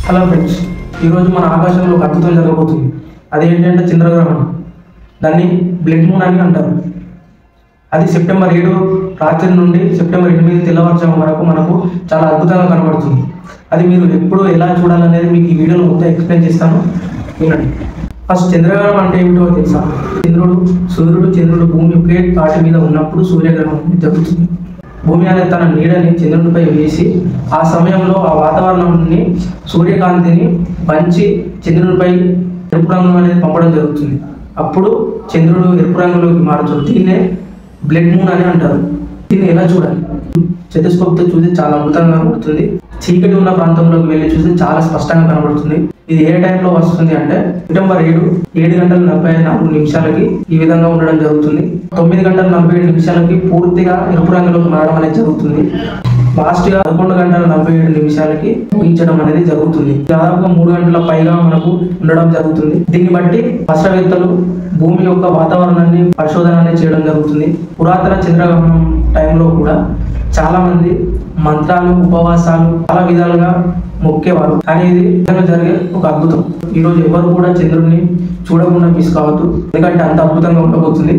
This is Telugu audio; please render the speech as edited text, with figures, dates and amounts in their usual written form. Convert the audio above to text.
హలో ఫ్రెండ్స్, ఈరోజు మన ఆకాశంలో ఒక అద్భుతం జరగబోతుంది. అదేంటంటే చంద్రగ్రహణం. దాన్ని బ్లడ్ మూన్ అని అంటారు. అది సెప్టెంబర్ 7 రాత్రి నుండి సెప్టెంబర్ 8 తెల్లవారుజాము వరకు మనకు చాలా అద్భుతంగా కనబడుతుంది. అది మీరు ఎప్పుడు ఎలా చూడాలనేది మీకు ఈ వీడియోలో మొత్తం ఎక్స్ప్లెయిన్ చేస్తాను, వినండి. ఫస్ట్ చంద్రగ్రహణం అంటే ఏమిటో తెలుసా? సూర్యుడు భూమి ఒకే తాటి మీద ఉన్నప్పుడు సూర్యగ్రహణం జరుగుతుంది. భూమి అనేది తన నీడని చంద్రునిపై వేసి ఆ సమయంలో ఆ వాతావరణాన్ని సూర్యకాంతిని పంచి చంద్రునిపై ఎరుపు రంగు అనేది పంపడం జరుగుతుంది. అప్పుడు చంద్రుడు ఎరుపు రంగులోకి మారుతుంది. దీన్నే బ్లడ్ మూన్ అని అంటారు. దీన్ని ఎలా చూడాలి? టెలిస్కోప్తో చూసి చాలా అద్భుతంగా కనబడుతుంది. చీకటి ఉన్న ప్రాంతంలోకి వెళ్ళి చూసి చాలా స్పష్టంగా కనబడుతుంది. ఇది ఏ టైంలో వస్తుంది అంటే సెప్టెంబర్ 7:44 ఈ విధంగా ఉండడం జరుగుతుంది. 9:47 పూర్తిగా ఎరుపు రంగులోకి మారడం అనేది జరుగుతుంది. లాస్ట్గా 11:47 ఊహించడం అనేది జరుగుతుంది. దాదాపుగా 3 గంటల పైగా మనకు ఉండడం జరుగుతుంది. దీన్ని బట్టి శాస్త్రవేత్తలు భూమి యొక్క వాతావరణాన్ని పరిశోధన చేయడం జరుగుతుంది. పురాతన చంద్రగ్రహణం టైంలో కూడా చాలా మంది మంత్రాలు, ఉపవాసాలు చాలా విధాలుగా మొక్కేవారు. కానీ ఇది జరిగే ఒక అద్భుతం. ఈరోజు ఎవరు కూడా చంద్రుడిని చూడకుండా మిస్ కావద్దు, ఎందుకంటే అంత అద్భుతంగా ఉండబోతుంది.